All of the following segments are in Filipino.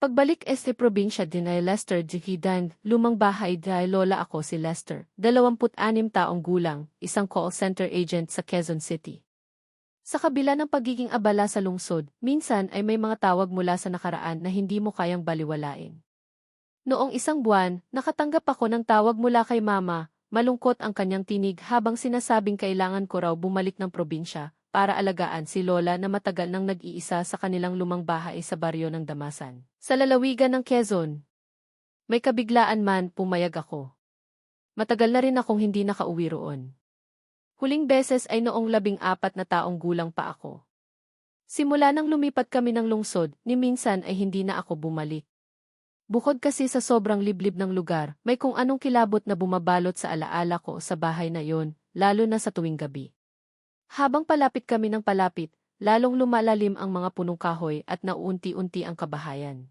Pagbalik probinsya din ay Lester Jihidan, lumang bahay dahil lola ako si Lester, 26 taong gulang, isang call center agent sa Quezon City. Sa kabila ng pagiging abala sa lungsod, minsan ay may mga tawag mula sa nakaraan na hindi mo kayang baliwalain. Noong isang buwan, nakatanggap ako ng tawag mula kay mama, malungkot ang kanyang tinig habang sinasabing kailangan ko raw bumalik ng probinsya para alagaan si lola na matagal nang nag-iisa sa kanilang lumang bahay sa baryo ng Damasan. Sa lalawigan ng Quezon, may kabiglaan man pumayag ako. Matagal na rin akong hindi nakauwi roon. Huling beses ay noong 14 na taong gulang pa ako. Simula nang lumipat kami ng lungsod, ni minsan ay hindi na ako bumalik. Bukod kasi sa sobrang liblib ng lugar, may kung anong kilabot na bumabalot sa alaala ko sa bahay na yon, lalo na sa tuwing gabi. Habang palapit kami ng palapit, lalong lumalalim ang mga punong kahoy at nauunti-unti ang kabahayan.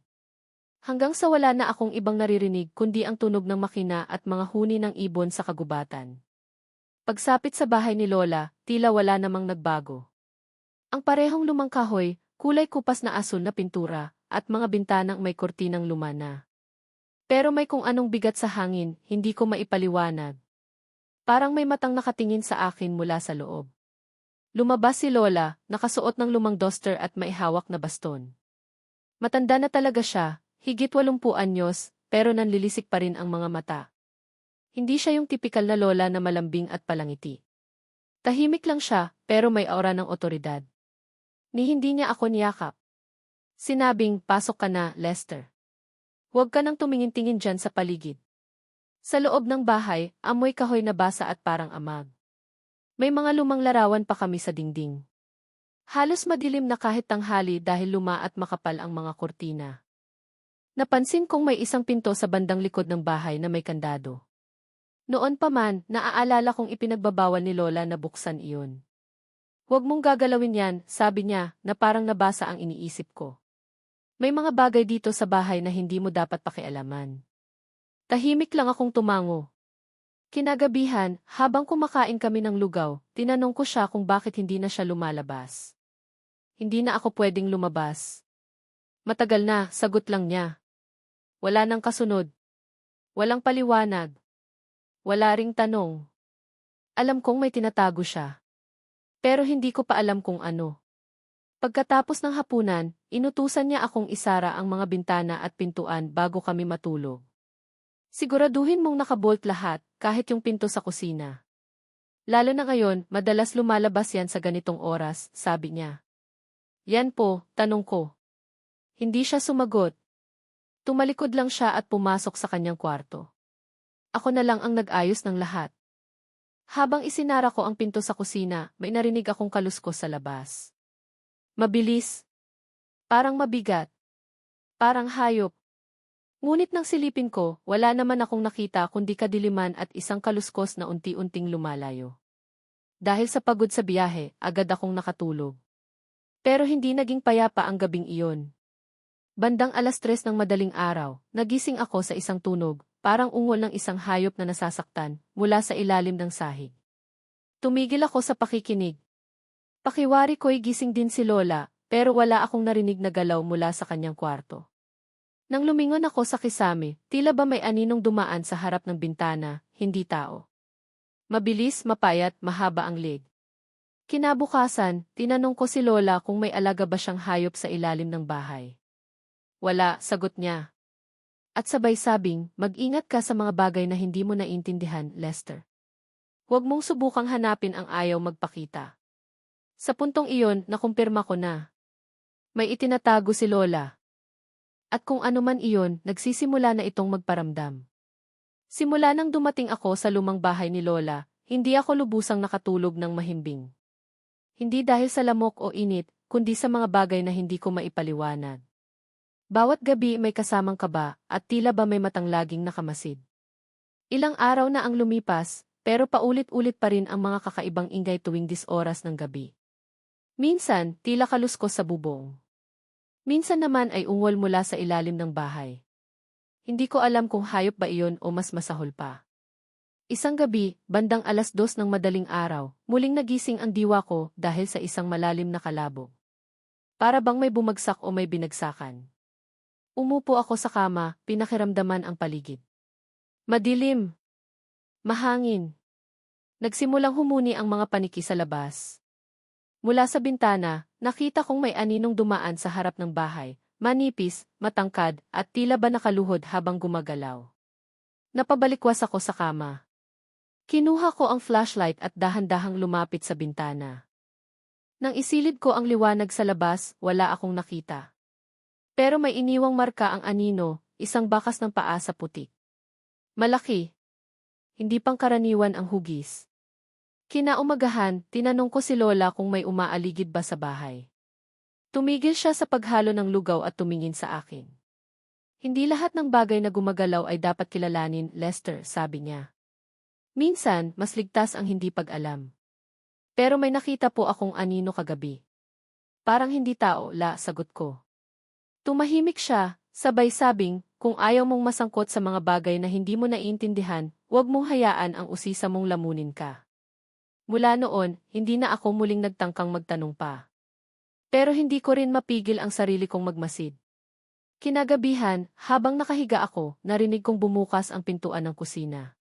Hanggang sa wala na akong ibang naririnig kundi ang tunog ng makina at mga huni ng ibon sa kagubatan. Pagsapit sa bahay ni Lola, tila wala namang nagbago. Ang parehong lumang kahoy, kulay kupas na asul na pintura, at mga bintanang may kortinang lumana. Pero may kung anong bigat sa hangin, hindi ko maipaliwanag. Parang may matang nakatingin sa akin mula sa loob. Lumabas si Lola, nakasuot ng lumang duster at may hawak na baston. Matanda na talaga siya, higit 80 anyos, pero nanlilisik pa rin ang mga mata. Hindi siya yung tipikal na lola na malambing at palangiti. Tahimik lang siya, pero may aura ng otoridad. Ni hindi niya ako niyakap. Sinabing, pasok ka na, Lester. Huwag ka nang tumingin-tingin dyan sa paligid. Sa loob ng bahay, amoy kahoy na basa at parang amag. May mga lumang larawan pa kami sa dingding. Halos madilim na kahit tanghali dahil luma at makapal ang mga kortina. Napansin kong may isang pinto sa bandang likod ng bahay na may kandado. Noon pa man, naaalala kong ipinagbabawal ni Lola na buksan iyon. Huwag mong gagalawin yan, sabi niya, na parang nabasa ang iniisip ko. May mga bagay dito sa bahay na hindi mo dapat pakialaman. Tahimik lang akong tumango. Kinagabihan, habang kumakain kami ng lugaw, tinanong ko siya kung bakit hindi na siya lumalabas. Hindi na ako pwedeng lumabas. Matagal na, sagot lang niya. Wala nang kasunod. Walang paliwanag. Wala ring tanong. Alam kong may tinatago siya. Pero hindi ko pa alam kung ano. Pagkatapos ng hapunan, inutusan niya akong isara ang mga bintana at pintuan bago kami matulog. Siguraduhin mong nakabolt lahat, kahit yung pinto sa kusina. Lalo na ngayon, madalas lumalabas yan sa ganitong oras, sabi niya. Yan po, tanong ko. Hindi siya sumagot. Tumalikod lang siya at pumasok sa kanyang kwarto. Ako na lang ang nag-ayos ng lahat. Habang isinara ko ang pinto sa kusina, may narinig akong kaluskos sa labas. Mabilis. Parang mabigat. Parang hayop. Ngunit nang silipin ko, wala naman akong nakita kundi kadiliman at isang kaluskos na unti-unting lumalayo. Dahil sa pagod sa biyahe, agad akong nakatulog. Pero hindi naging payapa ang gabing iyon. Bandang 3:00 ng madaling araw, nagising ako sa isang tunog, parang ungol ng isang hayop na nasasaktan, mula sa ilalim ng sahig. Tumigil ako sa pakikinig. Pakiwari ko'y gising din si Lola, pero wala akong narinig na galaw mula sa kanyang kwarto. Nang lumingon ako sa kisame, tila ba may aninong dumaan sa harap ng bintana, hindi tao. Mabilis, mapayat, mahaba ang leg. Kinabukasan, tinanong ko si Lola kung may alaga ba siyang hayop sa ilalim ng bahay. Wala, sagot niya. At sabay sabing, mag-ingat ka sa mga bagay na hindi mo naintindihan, Lester. Huwag mong subukang hanapin ang ayaw magpakita. Sa puntong iyon, nakumpirma ko na. May itinatago si Lola. At kung ano man iyon, nagsisimula na itong magparamdam. Simula nang dumating ako sa lumang bahay ni Lola, hindi ako lubusang nakatulog ng mahimbing. Hindi dahil sa lamok o init, kundi sa mga bagay na hindi ko maipaliwanag. Bawat gabi may kasamang kaba at tila ba may matang laging nakamasid. Ilang araw na ang lumipas, pero paulit-ulit pa rin ang mga kakaibang ingay tuwing oras ng gabi. Minsan, tila kaluskos sa bubong. Minsan naman ay ungol mula sa ilalim ng bahay. Hindi ko alam kung hayop ba iyon o mas masahol pa. Isang gabi, bandang 2:00 ng madaling araw, muling nagising ang diwa ko dahil sa isang malalim na kalabog. Para bang may bumagsak o may binagsakan. Umupo ako sa kama, pinakiramdaman ang paligid. Madilim. Mahangin. Nagsimulang humuni ang mga paniki sa labas. Mula sa bintana, nakita kong may aninong dumaan sa harap ng bahay, manipis, matangkad, at tila ba nakaluhod habang gumagalaw. Napabalikwas ako sa kama. Kinuha ko ang flashlight at dahan-dahang lumapit sa bintana. Nang isilid ko ang liwanag sa labas, wala akong nakita. Pero may iniwang marka ang anino, isang bakas ng paa sa putik. Malaki. Hindi pangkaraniwan ang hugis. Kinaumagahan, tinanong ko si Lola kung may umaaligid ba sa bahay. Tumigil siya sa paghalo ng lugaw at tumingin sa akin. Hindi lahat ng bagay na gumagalaw ay dapat kilalanin, Lester, sabi niya. Minsan, mas ligtas ang hindi pag-alam. Pero may nakita po akong anino kagabi. Parang hindi tao, sagot ko. Tumahimik siya, sabay sabing, kung ayaw mong masangkot sa mga bagay na hindi mo naiintindihan, huwag mong hayaan ang usisa mong lamunin ka. Mula noon, hindi na ako muling nagtangkang magtanong pa. Pero hindi ko rin mapigil ang sarili kong magmasid. Kinagabihan, habang nakahiga ako, narinig kong bumukas ang pintuan ng kusina.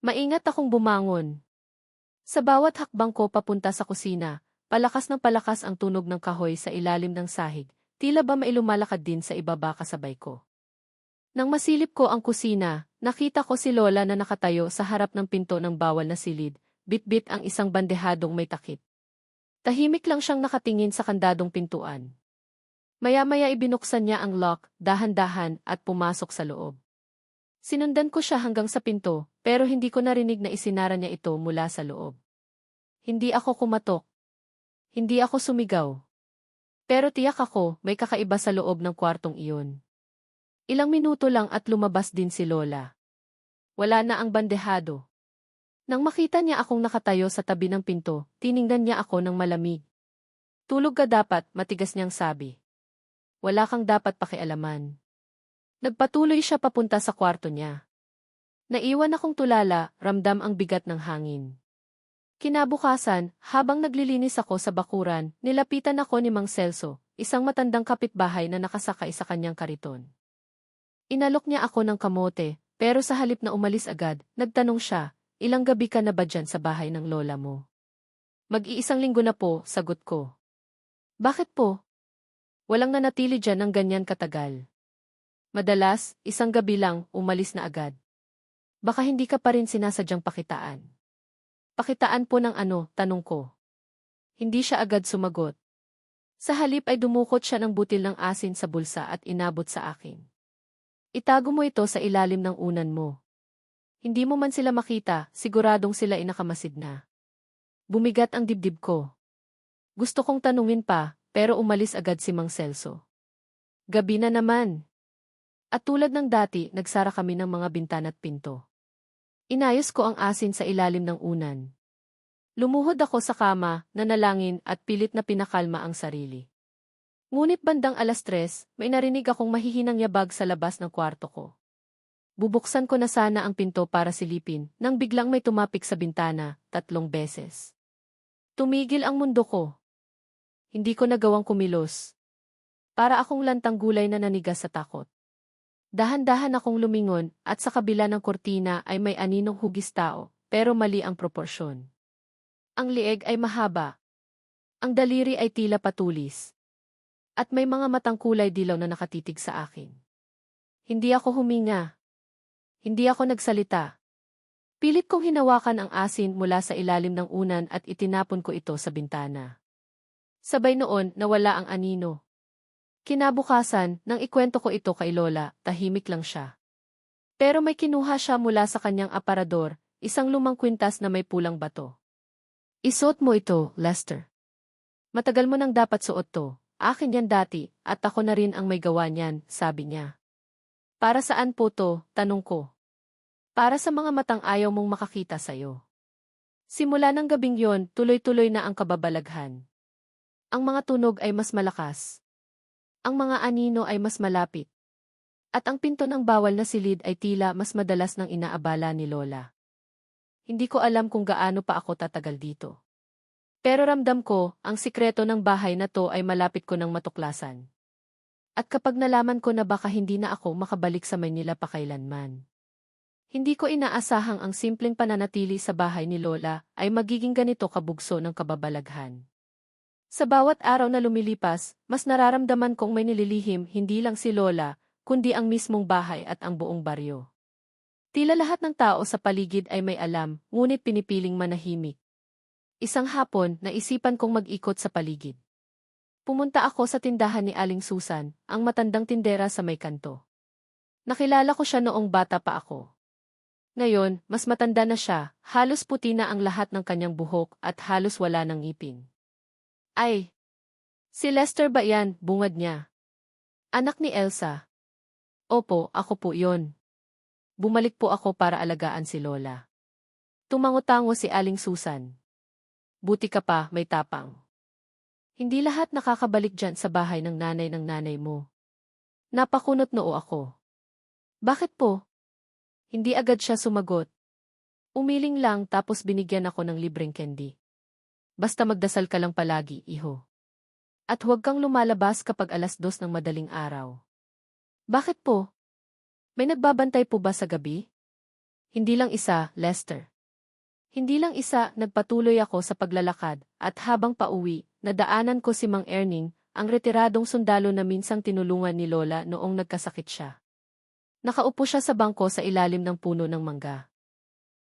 Maingat akong bumangon. Sa bawat hakbang ko papunta sa kusina, palakas ng palakas ang tunog ng kahoy sa ilalim ng sahig, tila ba may lumalakad din sa ibaba kasabay ko. Nang masilip ko ang kusina, nakita ko si Lola na nakatayo sa harap ng pinto ng bawal na silid, bit-bit ang isang bandehadong may takip. Tahimik lang siyang nakatingin sa kandadong pintuan. Maya-maya ibinuksan niya ang lock, dahan-dahan, at pumasok sa loob. Sinundan ko siya hanggang sa pinto, pero hindi ko narinig na isinara niya ito mula sa loob. Hindi ako kumatok. Hindi ako sumigaw. Pero tiyak ako, may kakaiba sa loob ng kwartong iyon. Ilang minuto lang at lumabas din si Lola. Wala na ang bandehado. Nang makita niya akong nakatayo sa tabi ng pinto, tiningnan niya ako ng malamig. Tulog ka dapat, matigas niyang sabi. Wala kang dapat pakialaman. Nagpatuloy siya papunta sa kwarto niya. Naiwan akong tulala, ramdam ang bigat ng hangin. Kinabukasan, habang naglilinis ako sa bakuran, nilapitan ako ni Mang Celso, isang matandang kapitbahay na nakasakay sa kanyang kariton. Inalok niya ako ng kamote, pero sa halip na umalis agad, nagtanong siya, ilang gabi ka na ba dyan sa bahay ng lola mo? Mag-iisang linggo na po, sagot ko. Bakit po? Walang nanatili dyan ng ganyan katagal. Madalas, isang gabi lang, umalis na agad. Baka hindi ka pa rin sinasadyang pakitaan. Pakitaan po ng ano, tanong ko. Hindi siya agad sumagot. Sa halip ay dumukot siya ng butil ng asin sa bulsa at inabot sa akin. Itago mo ito sa ilalim ng unan mo. Hindi mo man sila makita, siguradong sila inakamasid na. Bumigat ang dibdib ko. Gusto kong tanungin pa, pero umalis agad si Mang Celso. Gabi na naman. At tulad ng dati, nagsara kami ng mga bintana at pinto. Inayos ko ang asin sa ilalim ng unan. Lumuhod ako sa kama, nanalangin at pilit na pinakalma ang sarili. Ngunit bandang 3:00, may narinig akong mahihinang yabag sa labas ng kwarto ko. Bubuksan ko na sana ang pinto para silipin, nang biglang may tumapik sa bintana, 3 beses. Tumigil ang mundo ko. Hindi ko nagawang kumilos. Para akong lantang gulay na nanigas sa takot. Dahan-dahan akong lumingon, at sa kabila ng kortina ay may aninong hugis tao, pero mali ang proporsyon. Ang lieg ay mahaba. Ang daliri ay tila patulis. At may mga matang kulay dilaw na nakatitig sa akin. Hindi ako huminga. Hindi ako nagsalita. Pilit kong hinawakan ang asin mula sa ilalim ng unan at itinapon ko ito sa bintana. Sabay noon, nawala ang anino. Kinabukasan, nang ikwento ko ito kay Lola, tahimik lang siya. Pero may kinuha siya mula sa kanyang aparador, isang lumang kwintas na may pulang bato. Isuot mo ito, Lester. Matagal mo nang dapat suot to. Akin yan dati, at ako na rin ang may gawa niyan, sabi niya. Para saan po to, tanong ko. Para sa mga matang ayaw mong makakita sa'yo. Simula ng gabing yon, tuloy-tuloy na ang kababalaghan. Ang mga tunog ay mas malakas. Ang mga anino ay mas malapit. At ang pinto ng bawal na silid ay tila mas madalas nang inaabala ni Lola. Hindi ko alam kung gaano pa ako tatagal dito. Pero ramdam ko, ang sikreto ng bahay na to ay malapit ko nang matuklasan. At kapag nalaman ko na baka hindi na ako makabalik sa Maynila pakailanman. Hindi ko inaasahang ang simpleng pananatili sa bahay ni Lola ay magiging ganito kabugso ng kababalaghan. Sa bawat araw na lumilipas, mas nararamdaman kong may nililihim hindi lang si Lola, kundi ang mismong bahay at ang buong baryo. Tila lahat ng tao sa paligid ay may alam, ngunit pinipiling manahimik. Isang hapon, naisipan kong mag-ikot sa paligid. Pumunta ako sa tindahan ni Aling Susan, ang matandang tindera sa may kanto. Nakilala ko siya noong bata pa ako. Ngayon, mas matanda na siya, halos puti na ang lahat ng kanyang buhok at halos wala ng ngipin. Ay! Si Lester ba yan? Bungad niya. Anak ni Elsa. Opo, ako po yon. Bumalik po ako para alagaan si Lola. Tumango-tango si Aling Susan. Buti ka pa, may tapang. Hindi lahat nakakabalik dyan sa bahay ng nanay mo. Napakunot noo ako. Bakit po? Hindi agad siya sumagot. Umiling lang tapos binigyan ako ng libreng candy. Basta magdasal ka lang palagi, iho. At huwag kang lumalabas kapag 2:00 ng madaling araw. Bakit po? May nagbabantay po ba sa gabi? Hindi lang isa, Lester. Hindi lang isa, nagpatuloy ako sa paglalakad, at habang pauwi, nadaanan ko si Mang Erning, ang retiradong sundalo na minsang tinulungan ni Lola noong nagkasakit siya. Nakaupo siya sa bangko sa ilalim ng puno ng mangga.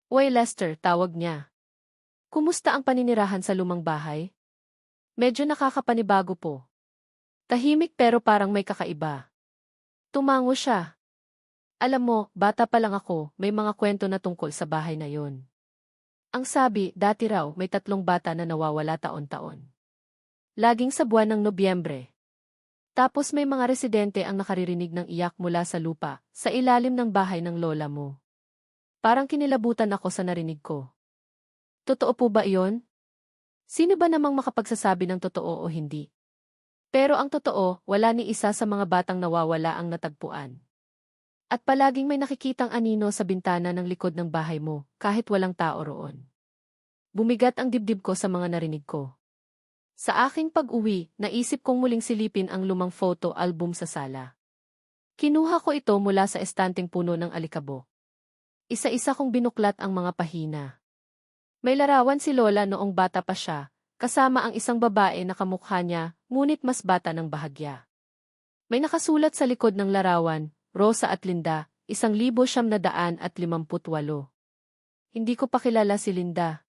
"Uy Lester," tawag niya. "Kumusta ang paninirahan sa lumang bahay?" "Medyo nakakapanibago po." Tahimik pero parang may kakaiba. Tumango siya. "Alam mo, bata pa lang ako, may mga kwento na tungkol sa bahay na yon. Ang sabi, dati raw may 3 bata na nawawala taon-taon. Laging sa buwan ng Nobyembre. Tapos may mga residente ang nakaririnig ng iyak mula sa lupa, sa ilalim ng bahay ng lola mo." Parang kinilabutan ako sa narinig ko. Totoo po ba iyon? Sino ba namang makapagsasabi ng totoo o hindi? Pero ang totoo, wala ni isa sa mga batang nawawala ang natagpuan. At palaging may nakikitang anino sa bintana ng likod ng bahay mo, kahit walang tao roon. Bumigat ang dibdib ko sa mga narinig ko. Sa aking pag-uwi, naisip kong muling silipin ang lumang photo album sa sala. Kinuha ko ito mula sa estanteng puno ng alikabok. Isa-isa kong binuklat ang mga pahina. May larawan si Lola noong bata pa siya, kasama ang isang babae na kamukha niya, ngunit mas bata ng bahagya. May nakasulat sa likod ng larawan, Rosa at Linda, 1958. Hindi ko pa kilala si Linda.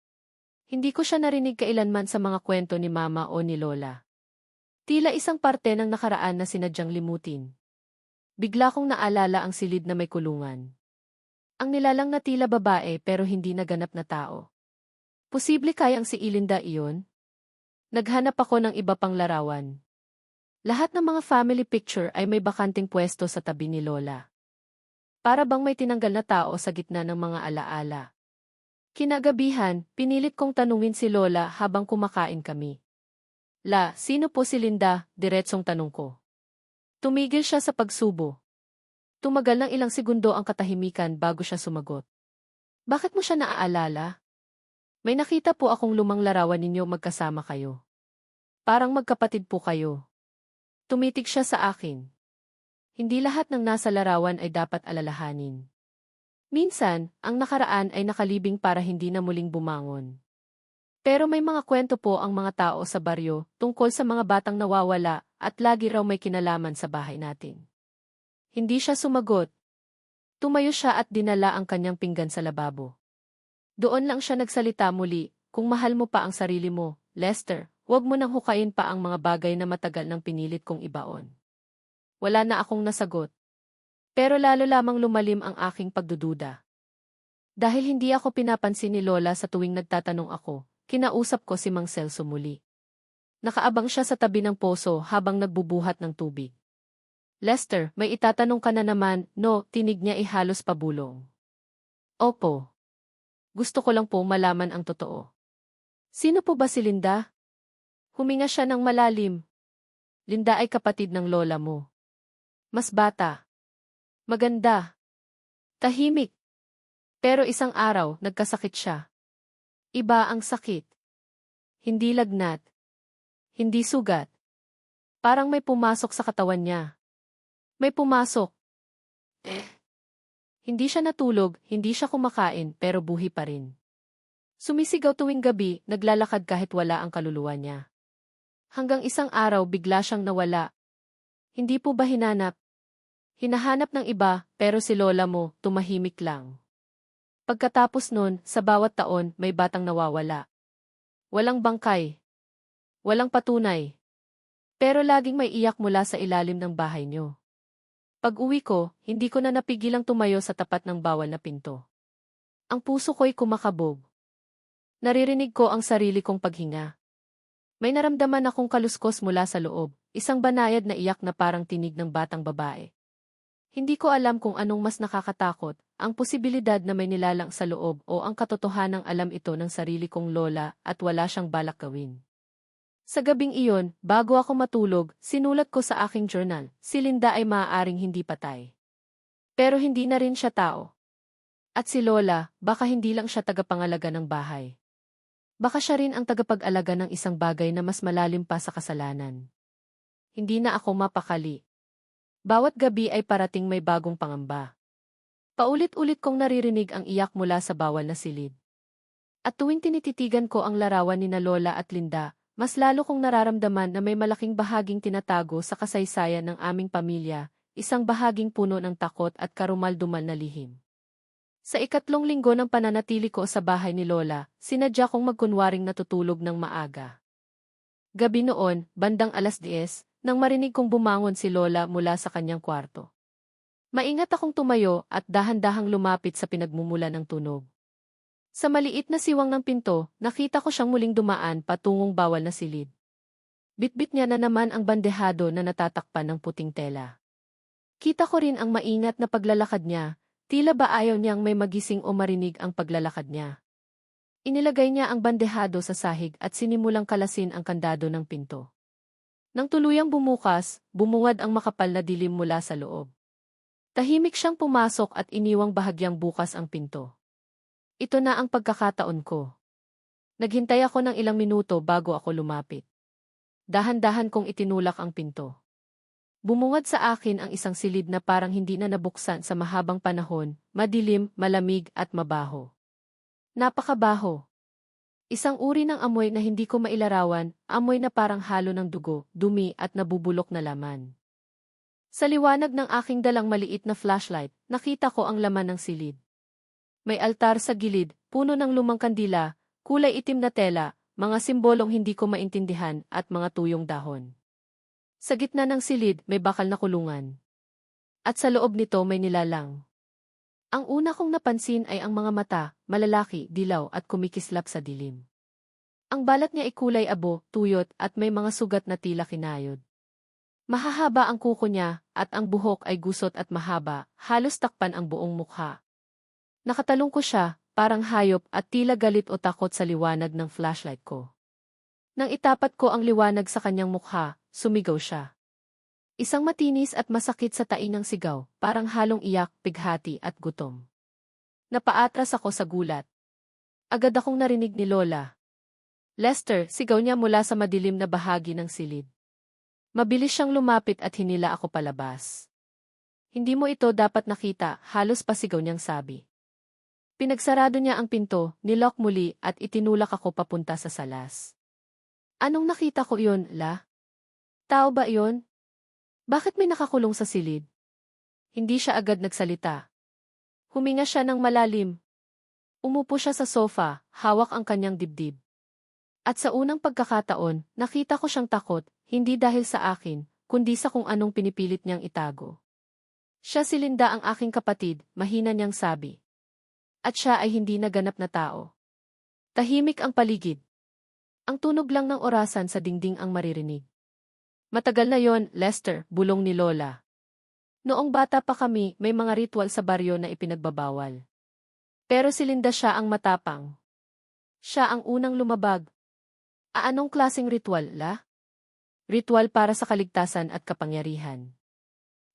Hindi ko siya narinig kailanman sa mga kwento ni Mama o ni Lola. Tila isang parte ng nakaraan na sinadyang limutin. Bigla kong naalala ang silid na may kulungan. Ang nilalang na tila babae pero hindi naganap na tao. Posible kayang si Ilinda iyon? Naghanap ako ng iba pang larawan. Lahat ng mga family picture ay may bakanting pwesto sa tabi ni Lola. Para bang may tinanggal na tao sa gitna ng mga alaala. Kinagabihan, pinilit kong tanungin si Lola habang kumakain kami. Sino po si Linda? Diretsong tanong ko. Tumigil siya sa pagsubo. Tumagal ng ilang segundo ang katahimikan bago siya sumagot. Bakit mo siya naaalala? May nakita po akong lumang larawan ninyo magkasama kayo. Parang magkapatid po kayo. Tumitig siya sa akin. Hindi lahat ng nasa larawan ay dapat alalahanin. Minsan, ang nakaraan ay nakalibing para hindi na muling bumangon. Pero may mga kwento po ang mga tao sa baryo tungkol sa mga batang nawawala at lagi raw may kinalaman sa bahay natin. Hindi siya sumagot. Tumayo siya at dinala ang kanyang pinggan sa lababo. Doon lang siya nagsalita muli, "Kung mahal mo pa ang sarili mo, Lester, huwag mo nang hukayin pa ang mga bagay na matagal nang pinilit kong ibaon." Wala na akong nasagot. Pero lalo lamang lumalim ang aking pagdududa. Dahil hindi ako pinapansin ni Lola sa tuwing nagtatanong ako, kinausap ko si Mang Celso muli. Nakaabang siya sa tabi ng poso habang nagbubuhat ng tubig. "Lester, may itatanong ka na naman," no, tinig niya halos pabulong. "Opo. Gusto ko lang po malaman ang totoo. Sino po ba si Linda?" Huminga siya ng malalim. "Linda ay kapatid ng lola mo. Mas bata. Maganda. Tahimik. Pero isang araw, nagkasakit siya. Iba ang sakit. Hindi lagnat. Hindi sugat. Parang may pumasok sa katawan niya. May pumasok. Hindi siya natulog, hindi siya kumakain, pero buhi pa rin. Sumisigaw tuwing gabi, naglalakad kahit wala ang kaluluwa niya. Hanggang isang araw bigla siyang nawala. Hindi po ba hinanap? Hinahanap ng iba, pero si lola mo, tumahimik lang. Pagkatapos nun, sa bawat taon, may batang nawawala. Walang bangkay. Walang patunay. Pero laging may iyak mula sa ilalim ng bahay niyo. Pag-uwi ko, hindi ko na napigilang tumayo sa tapat ng bawal na pinto. Ang puso ko'y kumakabog. Naririnig ko ang sarili kong paghinga. May naramdaman akong kaluskos mula sa loob, isang banayad na iyak na parang tinig ng batang babae. Hindi ko alam kung anong mas nakakatakot, ang posibilidad na may nilalang sa loob o ang katotohanang alam ito ng sarili kong lola at wala siyang balak gawin. Sa gabing iyon, bago ako matulog, sinulat ko sa aking journal, si Linda ay maaaring hindi patay. Pero hindi na rin siya tao. At si Lola, baka hindi lang siya tagapangalaga ng bahay. Baka siya rin ang tagapag-alaga ng isang bagay na mas malalim pa sa kasalanan. Hindi na ako mapakali. Bawat gabi ay parating may bagong pangamba. Paulit-ulit kong naririnig ang iyak mula sa bawal na silid. At tuwing tinititigan ko ang larawan ni na Lola at Linda, mas lalo kong nararamdaman na may malaking bahaging tinatago sa kasaysayan ng aming pamilya, isang bahaging puno ng takot at karumal-dumal na lihim. Sa 3 linggo ng pananatili ko sa bahay ni Lola, sinadya kong magkunwaring natutulog ng maaga. Gabi noon, bandang 10:00, nang marinig kong bumangon si Lola mula sa kanyang kwarto. Maingat akong tumayo at dahan-dahang lumapit sa pinagmumula ng tunog. Sa maliit na siwang ng pinto, nakita ko siyang muling dumaan patungong bawal na silid. Bitbit niya na naman ang bandehado na natatakpan ng puting tela. Kita ko rin ang maingat na paglalakad niya, tila ba ayaw niyang may magising o marinig ang paglalakad niya. Inilagay niya ang bandehado sa sahig at sinimulang kalasin ang kandado ng pinto. Nang tuluyang bumukas, bumungad ang makapal na dilim mula sa loob. Tahimik siyang pumasok at iniwang bahagyang bukas ang pinto. Ito na ang pagkakataon ko. Naghintay ako ng ilang minuto bago ako lumapit. Dahan-dahan kong itinulak ang pinto. Bumungad sa akin ang isang silid na parang hindi na nabuksan sa mahabang panahon, madilim, malamig at mabaho. Napakabaho. Isang uri ng amoy na hindi ko mailarawan, amoy na parang halo ng dugo, dumi at nabubulok na laman. Sa liwanag ng aking dalang maliit na flashlight, nakita ko ang laman ng silid. May altar sa gilid, puno ng lumang kandila, kulay itim na tela, mga simbolong hindi ko maintindihan at mga tuyong dahon. Sa gitna ng silid, may bakal na kulungan. At sa loob nito may nilalang. Ang una kong napansin ay ang mga mata, malalaki, dilaw at kumikislap sa dilim. Ang balat niya ay kulay abo, tuyot at may mga sugat na tila kinayod. Mahahaba ang kuko niya at ang buhok ay gusot at mahaba, halos takpan ang buong mukha. Nakatalong ko siya, parang hayop at tila galit o takot sa liwanag ng flashlight ko. Nang itapat ko ang liwanag sa kanyang mukha, sumigaw siya. Isang matinis at masakit sa taing ng sigaw, parang halong iyak, pighati at gutom. Napaatras ako sa gulat. Agad akong narinig ni Lola. Lester, sigaw niya mula sa madilim na bahagi ng silid. Mabilis siyang lumapit at hinila ako palabas. Hindi mo ito dapat nakita, halos pasigaw niyang sabi. Pinagsarado niya ang pinto, nilock muli at itinulak ako papunta sa salas. Anong nakita ko iyon, La? Tao ba iyon? Bakit may nakakulong sa silid? Hindi siya agad nagsalita. Huminga siya ng malalim. Umupo siya sa sofa, hawak ang kanyang dibdib. At sa unang pagkakataon, nakita ko siyang takot, hindi dahil sa akin, kundi sa kung anong pinipilit niyang itago. Siya si Linda ang aking kapatid, mahina niyang sabi. At siya ay hindi naganap na tao. Tahimik ang paligid. Ang tunog lang ng orasan sa dingding ang maririnig. Matagal na yon, Lester, bulong ni Lola. Noong bata pa kami, may mga ritual sa baryo na ipinagbabawal. Pero si Linda siya ang matapang. Siya ang unang lumabag. Anong klaseng ritual, La? Ritual para sa kaligtasan at kapangyarihan.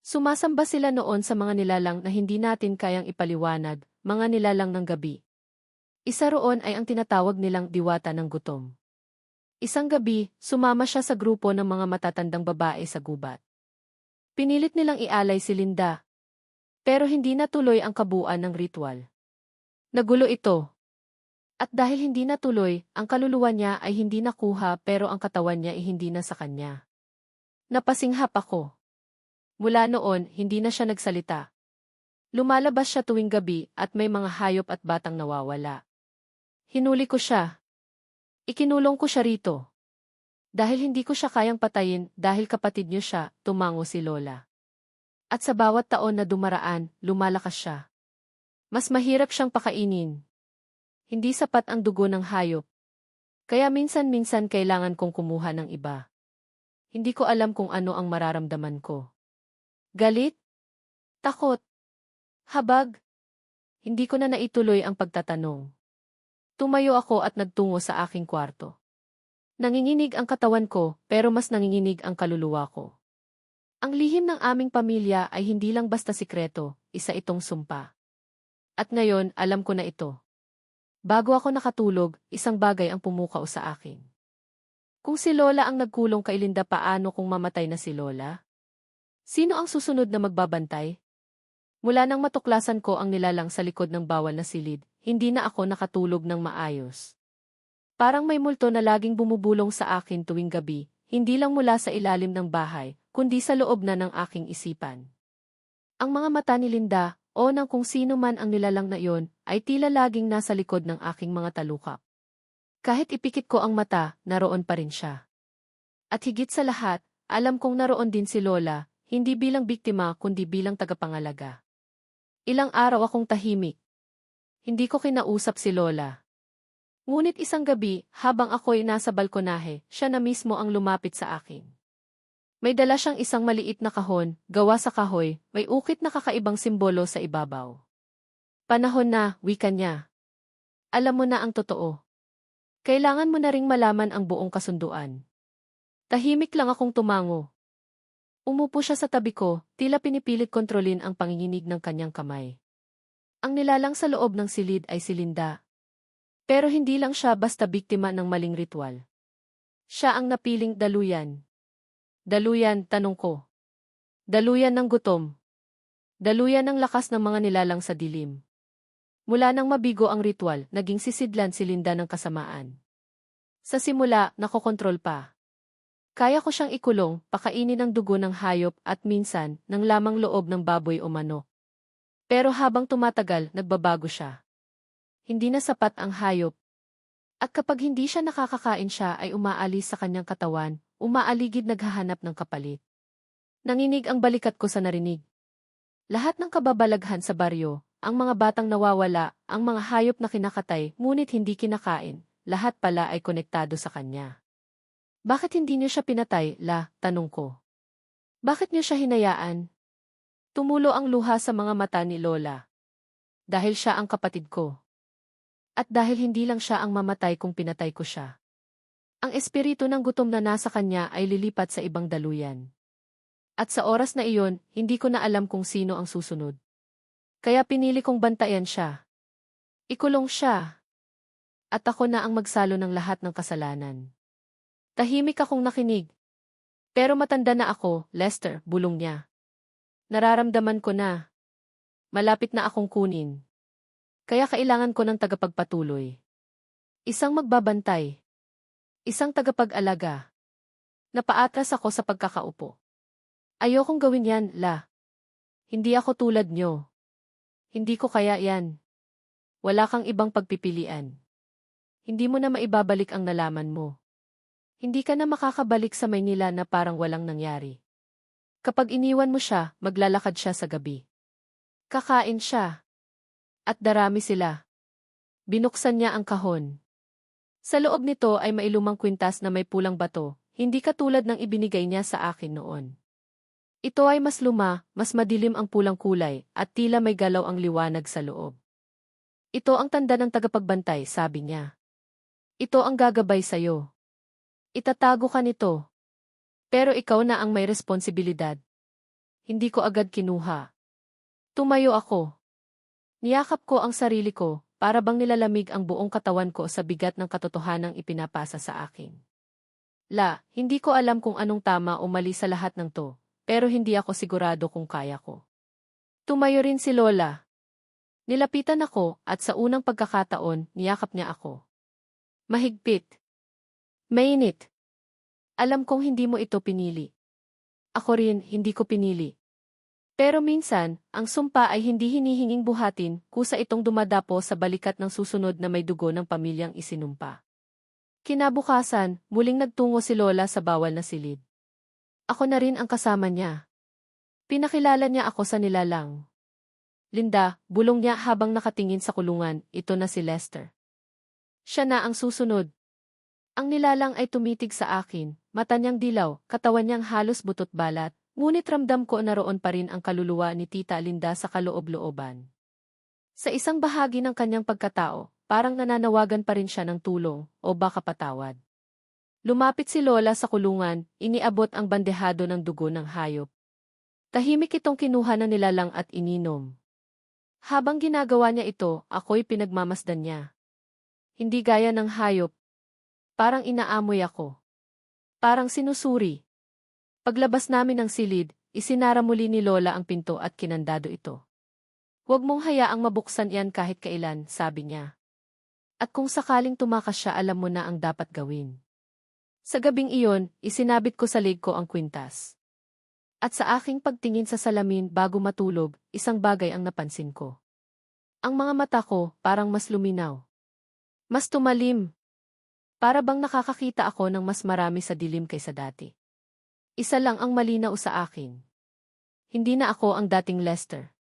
Sumasamba sila noon sa mga nilalang na hindi natin kayang ipaliwanag, mga nilalang ng gabi. Isa roon ay ang tinatawag nilang diwata ng gutom. Isang gabi, sumama siya sa grupo ng mga matatandang babae sa gubat. Pinilit nilang ialay si Linda. Pero hindi natuloy ang kabuuan ng ritual. Nagulo ito. At dahil hindi natuloy, ang kaluluwa niya ay hindi nakuha pero ang katawan niya ay hindi na sa kanya. Napasinghap ako. Mula noon, hindi na siya nagsalita. Lumalabas siya tuwing gabi at may mga hayop at batang nawawala. Hinuli ko siya. Ikinulong ko siya rito. Dahil hindi ko siya kayang patayin dahil kapatid niyo siya, tumango si Lola. At sa bawat taon na dumaraan, lumalakas siya. Mas mahirap siyang pakainin. Hindi sapat ang dugo ng hayop. Kaya minsan-minsan kailangan kong kumuha ng iba. Hindi ko alam kung ano ang mararamdaman ko. Galit? Takot? Habag? Hindi ko na naituloy ang pagtatanong. Tumayo ako at nagtungo sa aking kwarto. Nanginginig ang katawan ko, pero mas nanginginig ang kaluluwa ko. Ang lihim ng aming pamilya ay hindi lang basta sikreto, isa itong sumpa. At ngayon, alam ko na ito. Bago ako nakatulog, isang bagay ang pumukaw sa akin. Kung si Lola ang nagkulong kay Linda, paano kung mamatay na si Lola? Sino ang susunod na magbabantay? Mula nang matuklasan ko ang nilalang sa likod ng bawal na silid, hindi na ako nakatulog ng maayos. Parang may multo na laging bumubulong sa akin tuwing gabi, hindi lang mula sa ilalim ng bahay, kundi sa loob na ng aking isipan. Ang mga mata ni Linda, o ng kung sino man ang nilalang na iyon, ay tila laging nasa likod ng aking mga talukap. Kahit ipikit ko ang mata, naroon pa rin siya. At higit sa lahat, alam kong naroon din si Lola, hindi bilang biktima kundi bilang tagapangalaga. Ilang araw akong tahimik. Hindi ko kinausap si Lola. Ngunit isang gabi, habang ako'y nasa balkonahe, siya na mismo ang lumapit sa akin. May dala siyang isang maliit na kahon, gawa sa kahoy, may ukit na kakaibang simbolo sa ibabaw. Panahon na, wika niya. Alam mo na ang totoo. Kailangan mo na ring malaman ang buong kasunduan. Tahimik lang akong tumango. Umupo siya sa tabi ko, tila pinipilit kontrolin ang panginginig ng kanyang kamay. Ang nilalang sa loob ng silid ay si Linda. Pero hindi lang siya basta biktima ng maling ritual. Siya ang napiling daluyan. Daluyan, tanong ko. Daluyan ng gutom. Daluyan ng lakas ng mga nilalang sa dilim. Mula nang mabigo ang ritual, naging sisidlan si Linda ng kasamaan. Sa simula, nakokontrol pa. Kaya ko siyang ikulong, pakainin ng dugo ng hayop at minsan, ng lamang loob ng baboy o manok. Pero habang tumatagal, nagbabago siya. Hindi na sapat ang hayop. At kapag hindi siya nakakakain, siya ay umaalis sa kanyang katawan, umaaligid naghahanap ng kapalit. Nanginig ang balikat ko sa narinig. Lahat ng kababalaghan sa baryo, ang mga batang nawawala, ang mga hayop na kinakatay, ngunit hindi kinakain, lahat pala ay konektado sa kanya. Bakit hindi niyo siya pinatay, La? Tanong ko. Bakit niyo siya hinayaan? Tumulo ang luha sa mga mata ni Lola. Dahil siya ang kapatid ko. At dahil hindi lang siya ang mamatay kung pinatay ko siya. Ang espiritu ng gutom na nasa kanya ay lilipat sa ibang daluyan. At sa oras na iyon, hindi ko na alam kung sino ang susunod. Kaya pinili kong bantayan siya. Ikulong siya. At ako na ang magsalo ng lahat ng kasalanan. Tahimik akong nakinig. Pero matanda na ako, Lester, bulong niya. Nararamdaman ko na. Malapit na akong kunin. Kaya kailangan ko ng tagapagpatuloy. Isang magbabantay. Isang tagapag-alaga. Napaatras ako sa pagkakaupo. Ayokong gawin yan, La. Hindi ako tulad nyo. Hindi ko kaya yan. Wala kang ibang pagpipilian. Hindi mo na maibabalik ang nalaman mo. Hindi ka na makakabalik sa Maynila na parang walang nangyari. Kapag iniwan mo siya, maglalakad siya sa gabi. Kakain siya. At darami sila. Binuksan niya ang kahon. Sa loob nito ay may lumang kwintas na may pulang bato, hindi katulad ng ibinigay niya sa akin noon. Ito ay mas luma, mas madilim ang pulang kulay, at tila may galaw ang liwanag sa loob. Ito ang tanda ng tagapagbantay, sabi niya. Ito ang gagabay sa'yo. Itatago ka nito. Pero ikaw na ang may responsibilidad. Hindi ko agad kinuha. Tumayo ako. Niyakap ko ang sarili ko, para bang nilalamig ang buong katawan ko sa bigat ng katotohanang ipinapasa sa akin. La, hindi ko alam kung anong tama o mali sa lahat ng to, pero hindi ako sigurado kung kaya ko. Tumayo rin si Lola. Nilapitan ako at sa unang pagkakataon, niyakap niya ako. Mahigpit. Mainit. Alam kong hindi mo ito pinili. Ako rin, hindi ko pinili. Pero minsan, ang sumpa ay hindi hinihinging buhatin, kusa itong dumadapo sa balikat ng susunod na may dugo ng pamilyang isinumpa. Kinabukasan, muling nagtungo si Lola sa bawal na silid. Ako na rin ang kasama niya. Pinakilala niya ako sa nilalang. Linda, bulong niya habang nakatingin sa kulungan, ito na si Lester. Siya na ang susunod. Ang nilalang ay tumitig sa akin, mata niyang dilaw, katawan niyang halos butot balat, ngunit ramdam ko na roon pa rin ang kaluluwa ni Tita Linda sa kaloob-looban. Sa isang bahagi ng kanyang pagkatao, parang nananawagan pa rin siya ng tulong, o baka patawad. Lumapit si Lola sa kulungan, iniabot ang bandehado ng dugo ng hayop. Tahimik itong kinuha ng nilalang at ininom. Habang ginagawa niya ito, ako'y pinagmamasdan niya. Hindi gaya ng hayop. Parang inaamoy ako. Parang sinusuri. Paglabas namin ng silid, isinara muli ni Lola ang pinto at kinandado ito. Huwag mong hayaang mabuksan yan kahit kailan, sabi niya. At kung sakaling tumakas siya, alam mo na ang dapat gawin. Sa gabing iyon, isinabit ko sa leg ko ang kwintas. At sa aking pagtingin sa salamin bago matulog, isang bagay ang napansin ko. Ang mga mata ko parang mas luminaw. Mas tumalim. Para bang nakakakita ako ng mas marami sa dilim kaysa dati. Isa lang ang malinaw sa akin. Hindi na ako ang dating Lester.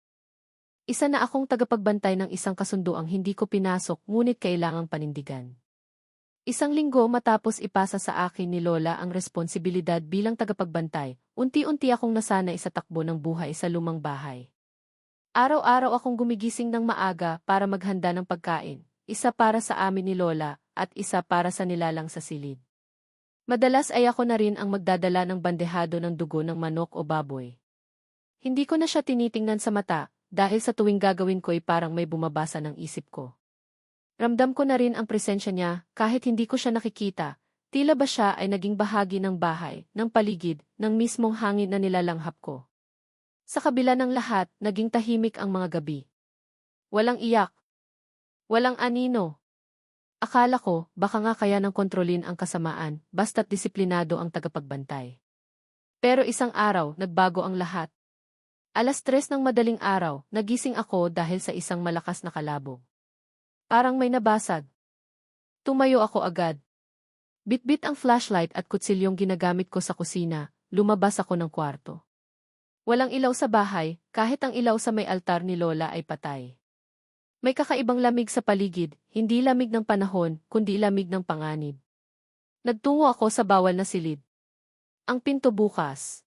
Isa na akong tagapagbantay ng isang kasunduang hindi ko pinasok ngunit kailangang panindigan. Isang linggo matapos ipasa sa akin ni Lola ang responsibilidad bilang tagapagbantay, unti-unti akong nasanay sa takbo ng buhay sa lumang bahay. Araw-araw akong gumigising ng maaga para maghanda ng pagkain, isa para sa amin ni Lola, at isa para sa nilalang sa silid. Madalas ay ako na rin ang magdadala ng bandehado ng dugo ng manok o baboy. Hindi ko na siya tinitingnan sa mata, dahil sa tuwing gagawin ko'y parang may bumabasa ng isip ko. Ramdam ko na rin ang presensya niya, kahit hindi ko siya nakikita, tila ba siya ay naging bahagi ng bahay, ng paligid, ng mismong hangin na nilalanghap ko. Sa kabila ng lahat, naging tahimik ang mga gabi. Walang iyak. Walang anino. Akala ko, baka nga kaya nang kontrolin ang kasamaan, basta't disiplinado ang tagapagbantay. Pero isang araw, nagbago ang lahat. 3:00 ng madaling araw, nagising ako dahil sa isang malakas na kalabog. Parang may nabasag. Tumayo ako agad. Bitbit ang flashlight at kutsilyong ginagamit ko sa kusina, lumabas ako ng kwarto. Walang ilaw sa bahay, kahit ang ilaw sa may altar ni Lola ay patay. May kakaibang lamig sa paligid, hindi lamig ng panahon, kundi lamig ng panganib. Nagtungo ako sa bawal na silid. Ang pinto bukas.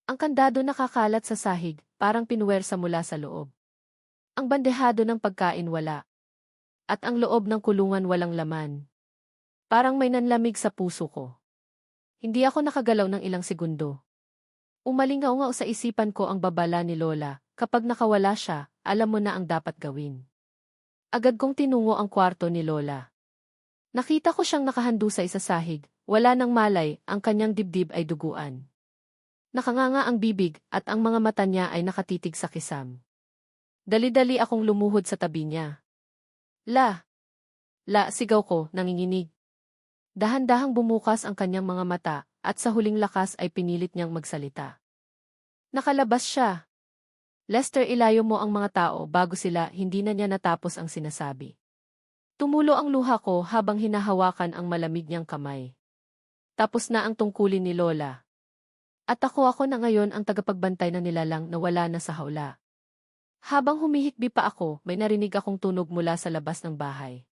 Ang kandado nakakalat sa sahig, parang pinuwersa mula sa loob. Ang bandehado ng pagkain wala. At ang loob ng kulungan walang laman. Parang may nanlamig sa puso ko. Hindi ako nakagalaw ng ilang segundo. Umalingaw-ngaw sa isipan ko ang babala ni Lola, kapag nakawala siya, alam mo na ang dapat gawin. Agad kong tinungo ang kwarto ni Lola. Nakita ko siyang nakahandusay sa sahig, wala nang malay, ang kanyang dibdib ay duguan. Nakanganga ang bibig at ang mga mata niya ay nakatitig sa kisam. Dali-dali akong lumuhod sa tabi niya. La! La, sigaw ko, nanginginig. Dahan-dahang bumukas ang kanyang mga mata at sa huling lakas ay pinilit niyang magsalita. Nakalabas siya. Lester, ilayo mo ang mga tao bago sila, hindi na niya natapos ang sinasabi. Tumulo ang luha ko habang hinahawakan ang malamig niyang kamay. Tapos na ang tungkulin ni Lola. At ako na ngayon ang tagapagbantay na nilalang na wala na sa hawla. Habang humihikbi pa ako, may narinig akong tunog mula sa labas ng bahay.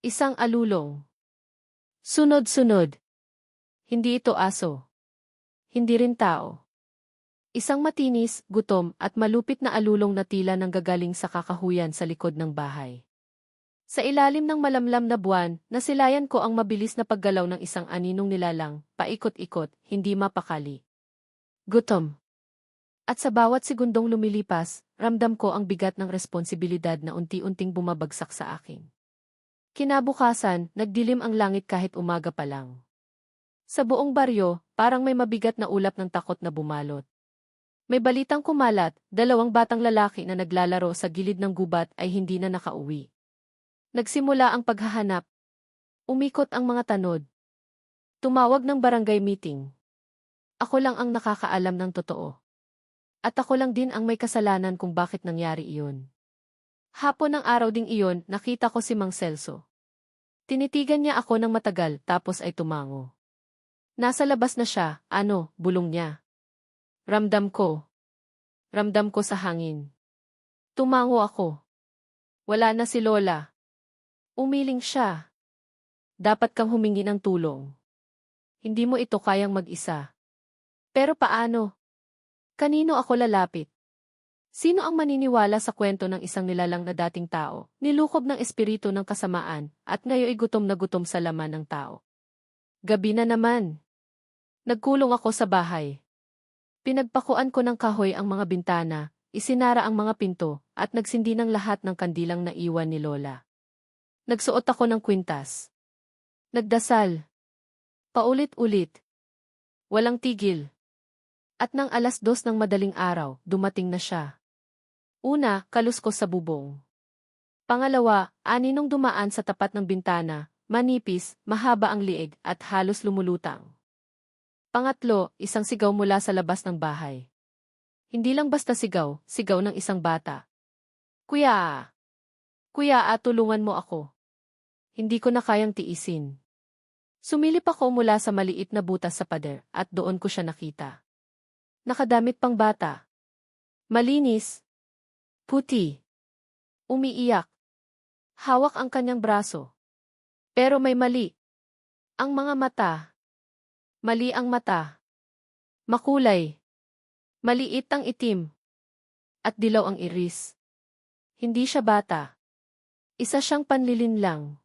Isang alulong. Sunod-sunod. Hindi ito aso. Hindi rin tao. Isang matinis, gutom, at malupit na alulong na tila nanggagaling sa kakahuyan sa likod ng bahay. Sa ilalim ng malamlam na buwan, nasilayan ko ang mabilis na paggalaw ng isang aninong nilalang, paikot-ikot, hindi mapakali. Gutom. At sa bawat segundong lumilipas, ramdam ko ang bigat ng responsibilidad na unti-unting bumabagsak sa akin. Kinabukasan, nagdilim ang langit kahit umaga pa lang. Sa buong baryo, parang may mabigat na ulap ng takot na bumalot. May balitang kumalat, 2 batang lalaki na naglalaro sa gilid ng gubat ay hindi na nakauwi. Nagsimula ang paghahanap. Umikot ang mga tanod. Tumawag ng barangay meeting. Ako lang ang nakakaalam ng totoo. At ako lang din ang may kasalanan kung bakit nangyari iyon. Hapon ng araw ding iyon, nakita ko si Mang Celso. Tinitigan niya ako ng matagal tapos ay tumango. Nasa labas na siya, bulong niya. Ramdam ko. Ramdam ko sa hangin. Tumango ako. Wala na si Lola. Umiling siya. Dapat kang humingi ng tulong. Hindi mo ito kayang mag-isa. Pero paano? Kanino ako lalapit? Sino ang maniniwala sa kwento ng isang nilalang na dating tao, nilukob ng espiritu ng kasamaan, at ngayoy gutom na gutom sa laman ng tao? Gabi na naman. Nagkulong ako sa bahay. Pinagpakuan ko ng kahoy ang mga bintana, isinara ang mga pinto, at nagsindi ng lahat ng kandilang naiwan ni Lola. Nagsuot ako ng kwintas. Nagdasal. Paulit-ulit. Walang tigil. At nang 2:00 ng madaling araw, dumating na siya. Una, kaluskos sa bubong. Pangalawa, aninong dumaan sa tapat ng bintana, manipis, mahaba ang liig, at halos lumulutang. Pangatlo, isang sigaw mula sa labas ng bahay. Hindi lang basta sigaw, sigaw ng isang bata. Kuya! Kuya, tulungan mo ako. Hindi ko na kayang tiisin. Sumilip ako mula sa maliit na butas sa pader at doon ko siya nakita. Nakadamit pang bata. Malinis. Puti. Umiiyak. Hawak ang kanyang braso. Pero may mali. Ang mga mata. Mali ang mata. Makulay. Maliit ang itim. At dilaw ang iris. Hindi siya bata. Isa siyang panlilinlang.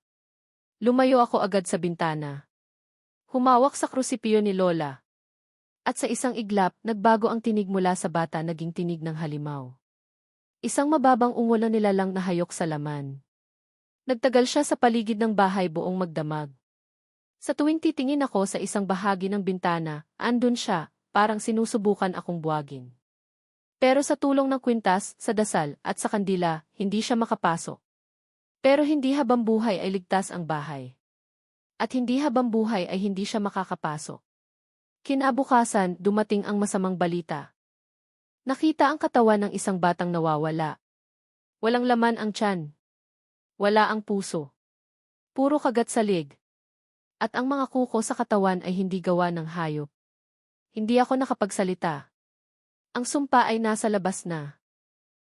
Lumayo ako agad sa bintana. Humawak sa krusipiyo ni Lola. At sa isang iglap, nagbago ang tinig mula sa bata naging tinig ng halimaw. Isang mababang ungol na nilalang na hayok sa laman. Nagtagal siya sa paligid ng bahay buong magdamag. Sa tuwing titingin ako sa isang bahagi ng bintana, andun siya, parang sinusubukan akong buwagin. Pero sa tulong ng kwintas, sa dasal, at sa kandila, hindi siya makapasok. Pero hindi habang buhay ay ligtas ang bahay. At hindi habang buhay ay hindi siya makakapasok. Kinabukasan, dumating ang masamang balita. Nakita ang katawan ng isang batang nawawala. Walang laman ang tiyan. Wala ang puso. Puro kagat sa leg. At ang mga kuko sa katawan ay hindi gawa ng hayop. Hindi ako nakapagsalita. Ang sumpa ay nasa labas na.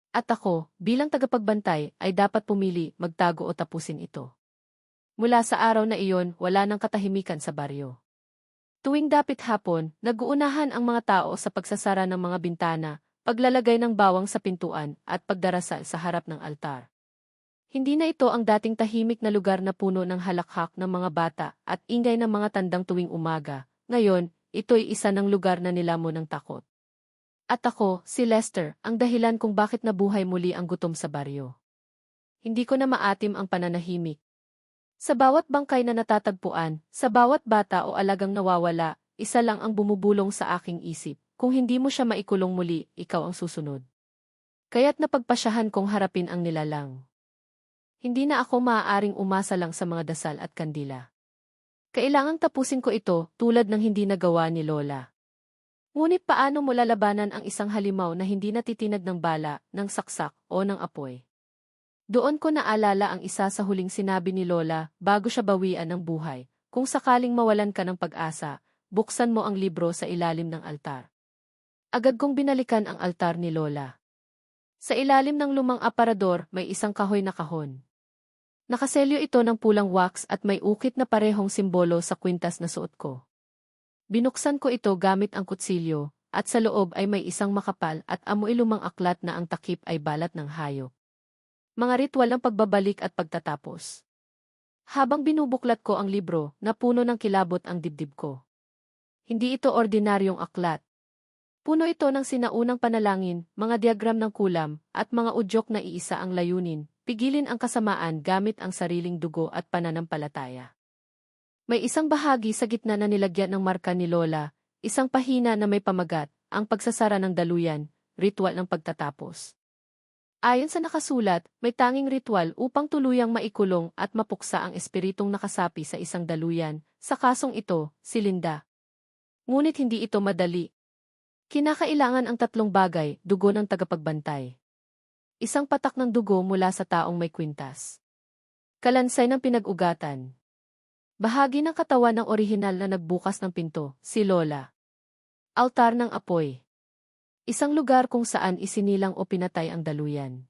At ako, bilang tagapagbantay, ay dapat pumili, magtago o tapusin ito. Mula sa araw na iyon, wala nang katahimikan sa baryo. Tuwing dapit hapon, nag-uunahan ang mga tao sa pagsasara ng mga bintana, paglalagay ng bawang sa pintuan, at pagdarasal sa harap ng altar. Hindi na ito ang dating tahimik na lugar na puno ng halakhak ng mga bata at ingay ng mga tandang tuwing umaga. Ngayon, ito'y isa ng lugar na nilamon ng takot. At ako, si Lester, ang dahilan kung bakit nabuhay muli ang gutom sa baryo. Hindi ko na maatim ang pananahimik. Sa bawat bangkay na natatagpuan, sa bawat bata o alagang nawawala, isa lang ang bumubulong sa aking isip. Kung hindi mo siya maikulong muli, ikaw ang susunod. Kaya't napagpasyahan kong harapin ang nilalang. Hindi na ako maaaring umasa lang sa mga dasal at kandila. Kailangang tapusin ko ito tulad ng hindi nagawa ni Lola. Ngunit paano mo lalabanan ang isang halimaw na hindi natitinag ng bala, ng saksak, o ng apoy? Doon ko naalala ang isa sa huling sinabi ni Lola bago siya bawian ng buhay. Kung sakaling mawalan ka ng pag-asa, buksan mo ang libro sa ilalim ng altar. Agad kong binalikan ang altar ni Lola. Sa ilalim ng lumang aparador may isang kahoy na kahon. Nakaselyo ito ng pulang wax at may ukit na parehong simbolo sa kwintas na suot ko. Binuksan ko ito gamit ang kutsilyo, at sa loob ay may isang makapal at amoy lumang aklat na ang takip ay balat ng hayop. Mga ritwal ng pagbabalik at pagtatapos. Habang binubuklat ko ang libro, napuno ng kilabot ang dibdib ko. Hindi ito ordinaryong aklat. Puno ito ng sinaunang panalangin, mga diagram ng kulam, at mga udyok na iisa ang layunin. Pigilin ang kasamaan gamit ang sariling dugo at pananampalataya. May isang bahagi sa gitna na nilagyan ng marka ni Lola, isang pahina na may pamagat, ang pagsasara ng daluyan, ritual ng pagtatapos. Ayon sa nakasulat, may tanging ritual upang tuluyang maikulong at mapuksa ang espiritong nakasapi sa isang daluyan, sa kasong ito, si Linda. Ngunit hindi ito madali. Kinakailangan ang tatlong bagay, dugo ng tagapagbantay. Isang patak ng dugo mula sa taong may kwintas. Kalansay ng pinag-ugatan. Bahagi ng katawan ng orihinal na nagbukas ng pinto, si Lola. Altar ng apoy. Isang lugar kung saan isinilang o pinatay ang daluyan.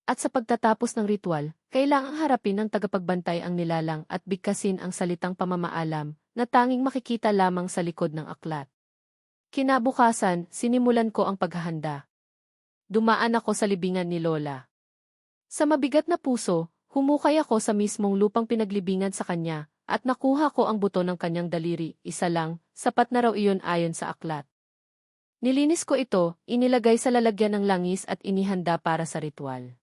At sa pagtatapos ng ritual, kailangang harapin ng tagapagbantay ang nilalang at bigkasin ang salitang pamamaalam na tanging makikita lamang sa likod ng aklat. Kinabukasan, sinimulan ko ang paghahanda. Dumaan ako sa libingan ni Lola. Sa mabigat na puso, humukay ako sa mismong lupang pinaglibingan sa kanya, at nakuha ko ang buto ng kanyang daliri, isa lang, sapat na raw iyon ayon sa aklat. Nilinis ko ito, inilagay sa lalagyan ng langis at inihanda para sa ritual.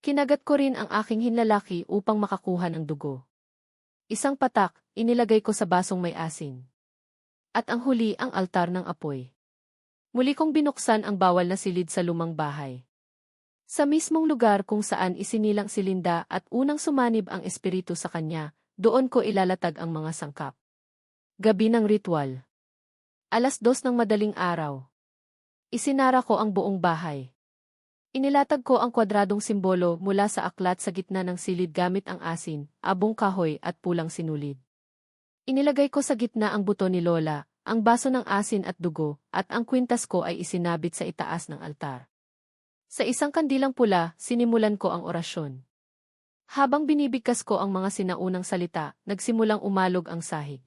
Kinagat ko rin ang aking hinlalaki upang makakuha ng dugo. Isang patak, inilagay ko sa basong may asin. At ang huli ang altar ng apoy. Muli kong binuksan ang bawal na silid sa lumang bahay. Sa mismong lugar kung saan isinilang si Linda at unang sumanib ang espiritu sa kanya, doon ko ilalatag ang mga sangkap. Gabi ng ritual. 2:00 ng madaling araw. Isinara ko ang buong bahay. Inilatag ko ang kwadradong simbolo mula sa aklat sa gitna ng silid gamit ang asin, abong kahoy at pulang sinulid. Inilagay ko sa gitna ang buto ni Lola, ang baso ng asin at dugo, at ang kwintas ko ay isinabit sa itaas ng altar. Sa isang kandilang pula, sinimulan ko ang orasyon. Habang binibigkas ko ang mga sinaunang salita, nagsimulang umalog ang sahig.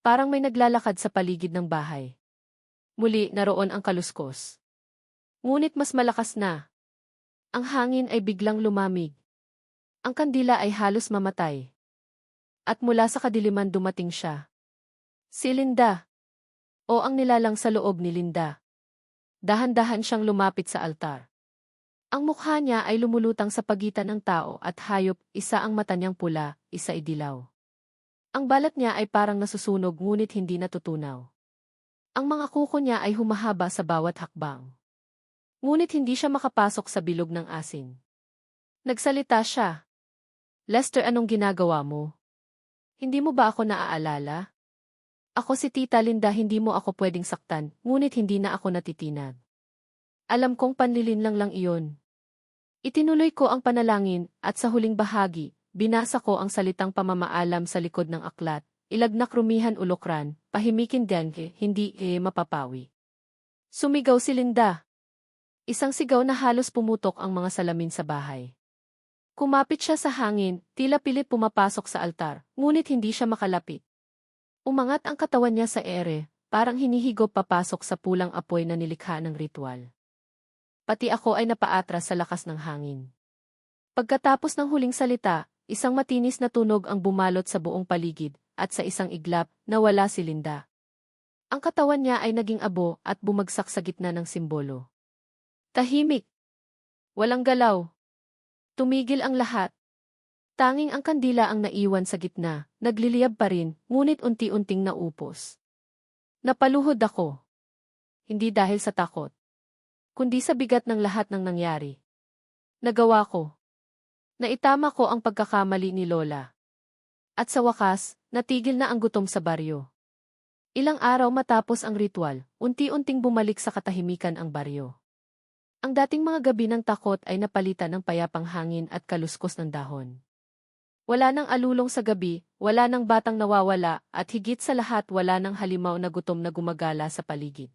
Parang may naglalakad sa paligid ng bahay. Muli naroon ang kaluskos. Ngunit mas malakas na. Ang hangin ay biglang lumamig. Ang kandila ay halos mamatay. At mula sa kadiliman dumating siya. Si Linda. O ang nilalang sa loob ni Linda. Dahan-dahan siyang lumapit sa altar. Ang mukha niya ay lumulutang sa pagitan ng tao at hayop, isa ang mata niyang pula, isa idilaw. Ang balat niya ay parang nasusunog ngunit hindi natutunaw. Ang mga kuko niya ay humahaba sa bawat hakbang. Ngunit hindi siya makapasok sa bilog ng asin. Nagsalita siya. Lester, anong ginagawa mo? Hindi mo ba ako naaalala? Ako si Tita Linda, hindi mo ako pwedeng saktan, ngunit hindi na ako natitinag. Alam kong panlilinlang lang iyon. Itinuloy ko ang panalangin at sa huling bahagi, binasa ko ang salitang pamamaalam sa likod ng aklat, ilagnak rumihan ulokran, pahimikin dengue, hindi mapapawi. Sumigaw si Linda. Isang sigaw na halos pumutok ang mga salamin sa bahay. Kumapit siya sa hangin, tila pilit pumapasok sa altar, ngunit hindi siya makalapit. Umangat ang katawan niya sa ere, parang hinihigop papasok sa pulang apoy na nilikha ng ritual. Pati ako ay napaatras sa lakas ng hangin. Pagkatapos ng huling salita, isang matinis na tunog ang bumalot sa buong paligid, at sa isang iglap, nawala si Linda. Ang katawan niya ay naging abo at bumagsak sa gitna ng simbolo. Tahimik. Walang galaw. Tumigil ang lahat. Tanging ang kandila ang naiwan sa gitna, nagliliyab pa rin, ngunit unti-unting naupos. Napaluhod ako. Hindi dahil sa takot, kundi sa bigat ng lahat ng nangyari. Nagawa ko. Naitama ko ang pagkakamali ni Lola. At sa wakas, natigil na ang gutom sa baryo. Ilang araw matapos ang ritual, unti-unting bumalik sa katahimikan ang baryo. Ang dating mga gabi ng takot ay napalitan ng payapang hangin at kaluskos ng dahon. Wala nang alulong sa gabi, wala nang batang nawawala, at higit sa lahat wala nang halimaw na gutom na gumagala sa paligid.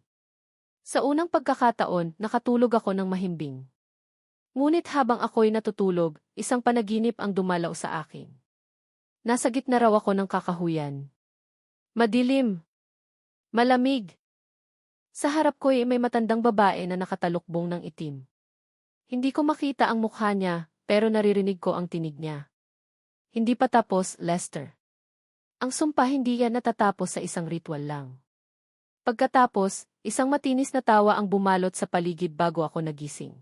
Sa unang pagkakataon, nakatulog ako ng mahimbing. Ngunit habang ako'y natutulog, isang panaginip ang dumalaw sa akin. Nasa gitna raw ako ng kakahuyan. Madilim. Malamig. Sa harap ko ay may matandang babae na nakatalukbong ng itim. Hindi ko makita ang mukha niya, pero naririnig ko ang tinig niya. Hindi pa tapos, Lester. Ang sumpa hindi yan natatapos sa isang ritual lang. Pagkatapos, isang matinis na tawa ang bumalot sa paligid bago ako nagising.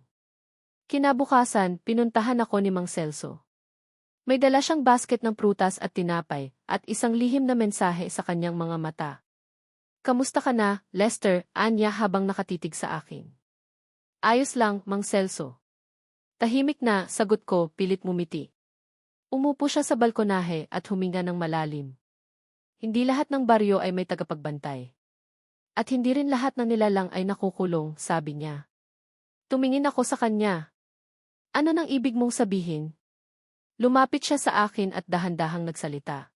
Kinabukasan, pinuntahan ako ni Mang Celso. May dala siyang basket ng prutas at tinapay, at isang lihim na mensahe sa kanyang mga mata. "Kamusta ka na, Lester?" anya habang nakatitig sa akin. "Ayos lang, Mang Celso." Tahimik na, sagot ko, pilit mumiti. Umupo siya sa balkonahe at huminga ng malalim. Hindi lahat ng baryo ay may tagapagbantay. At hindi rin lahat ng nilalang ay nakukulong, sabi niya. Tumingin ako sa kanya. "Ano nang ibig mong sabihin?" Lumapit siya sa akin at dahan-dahang nagsalita.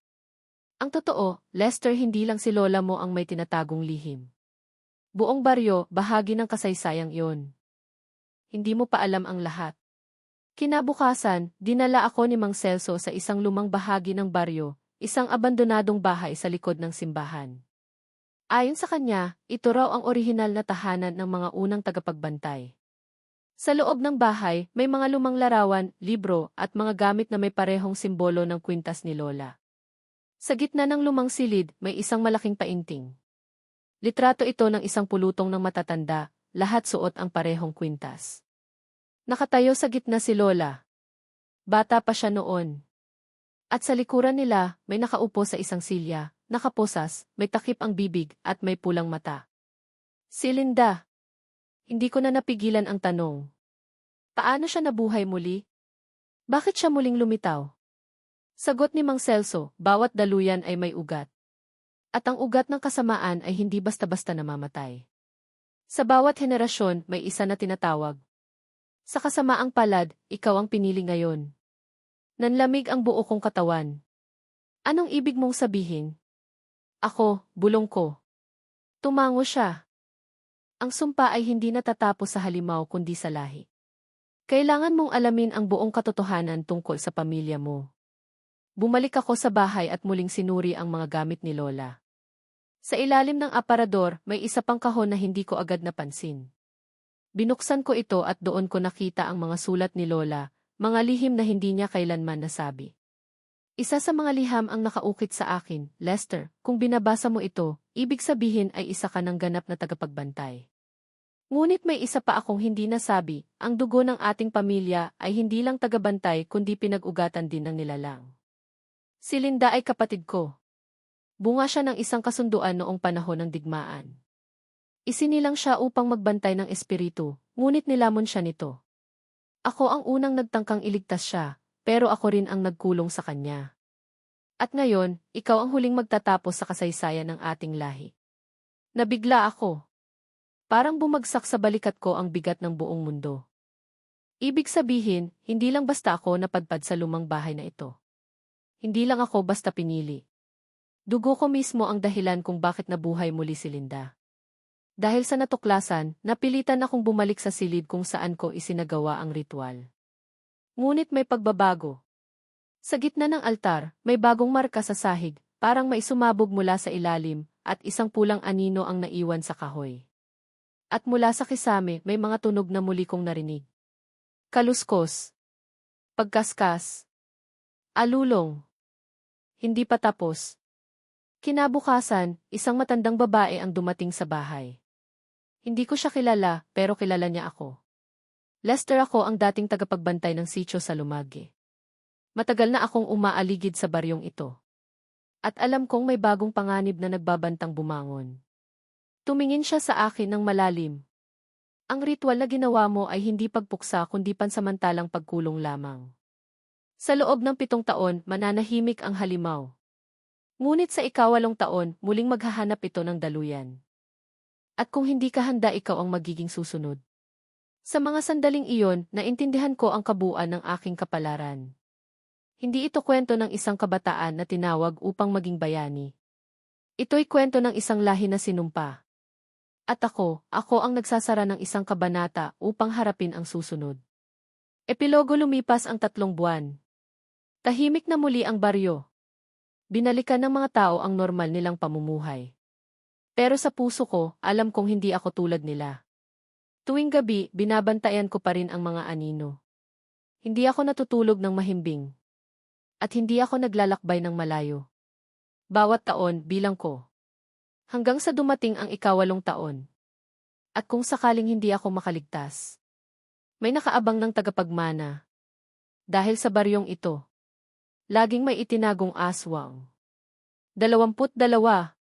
"Ang totoo, Lester, hindi lang si lola mo ang may tinatagong lihim. Buong baryo, bahagi ng kasaysayang iyon. Hindi mo pa alam ang lahat." Kinabukasan, dinala ako ni Mang Celso sa isang lumang bahagi ng baryo, isang abandonadong bahay sa likod ng simbahan. Ayon sa kanya, ito raw ang orihinal na tahanan ng mga unang tagapagbantay. Sa loob ng bahay, may mga lumang larawan, libro, at mga gamit na may parehong simbolo ng kwintas ni Lola. Sa gitna ng lumang silid, may isang malaking painting. Litrato ito ng isang pulutong ng matatanda, lahat suot ang parehong kwintas. Nakatayo sa gitna si Lola. Bata pa siya noon. At sa likuran nila, may nakaupo sa isang silya, nakaposas, may takip ang bibig, at may pulang mata. Si Linda. Hindi ko na napigilan ang tanong. Paano siya nabuhay muli? Bakit siya muling lumitaw? Sagot ni Mang Celso, bawat daluyan ay may ugat. At ang ugat ng kasamaan ay hindi basta-basta namamatay. Sa bawat henerasyon, may isa na tinatawag. Sa kasamaang palad, ikaw ang pinili ngayon. Nanlamig ang buo kong katawan. Anong ibig mong sabihin? Ako, bulong ko. Tumango siya. Ang sumpa ay hindi natatapos sa halimaw kundi sa lahi. Kailangan mong alamin ang buong katotohanan tungkol sa pamilya mo. Bumalik ako sa bahay at muling sinuri ang mga gamit ni Lola. Sa ilalim ng aparador, may isa pang kahon na hindi ko agad napansin. Binuksan ko ito at doon ko nakita ang mga sulat ni Lola, mga lihim na hindi niya kailanman nasabi. Isa sa mga liham ang nakaukit sa akin, Lester, kung binabasa mo ito, ibig sabihin ay isa ka ng ganap na tagapagbantay. Ngunit may isa pa akong hindi nasabi, ang dugo ng ating pamilya ay hindi lang tagabantay kundi pinag-ugatan din ng nilalang. Si Linda ay kapatid ko. Bunga siya ng isang kasunduan noong panahon ng digmaan. Isinilang siya upang magbantay ng espiritu, ngunit nilamon siya nito. Ako ang unang nagtangkang iligtas siya, pero ako rin ang nagkulong sa kanya. At ngayon, ikaw ang huling magtatapos sa kasaysayan ng ating lahi. Nabigla ako. Parang bumagsak sa balikat ko ang bigat ng buong mundo. Ibig sabihin, hindi lang basta ako napadpad sa lumang bahay na ito. Hindi lang ako basta pinili. Dugo ko mismo ang dahilan kung bakit nabuhay muli si Linda. Dahil sa natuklasan, napilitan akong bumalik sa silid kung saan ko isinagawa ang ritual. Ngunit may pagbabago. Sa gitna ng altar, may bagong marka sa sahig, parang may sumabog mula sa ilalim, at isang pulang anino ang naiwan sa kahoy. At mula sa kisame, may mga tunog na muli kong narinig. Kaluskos. Pagkaskas. Alulong. Hindi pa tapos. Kinabukasan, isang matandang babae ang dumating sa bahay. Hindi ko siya kilala, pero kilala niya ako. Lester, ako ang dating tagapagbantay ng sitio sa Lumagi. Matagal na akong umaaligid sa baryong ito. At alam kong may bagong panganib na nagbabantang bumangon. Tumingin siya sa akin ng malalim. Ang ritual na ginawa mo ay hindi pagpuksa kundi pansamantalang pagkulong lamang. Sa loob ng 7 taon, mananahimik ang halimaw. Ngunit sa 8 taon, muling maghahanap ito ng daluyan. At kung hindi ka handa, ikaw ang magiging susunod. Sa mga sandaling iyon, naintindihan ko ang kabuuan ng aking kapalaran. Hindi ito kwento ng isang kabataan na tinawag upang maging bayani. Ito'y kwento ng isang lahi na sinumpa. At ako ang nagsasara ng isang kabanata upang harapin ang susunod. Epilogo. Lumipas ang 3 buwan. Tahimik na muli ang baryo. Binalikan ng mga tao ang normal nilang pamumuhay. Pero sa puso ko, alam kong hindi ako tulad nila. Tuwing gabi, binabantayan ko pa rin ang mga anino. Hindi ako natutulog ng mahimbing. At hindi ako naglalakbay ng malayo. Bawat taon, bilang ko. Hanggang sa dumating ang 8 taon. At kung sakaling hindi ako makaligtas, may nakaabang ng tagapagmana. Dahil sa baryong ito. Laging may itinagong aswang. 22.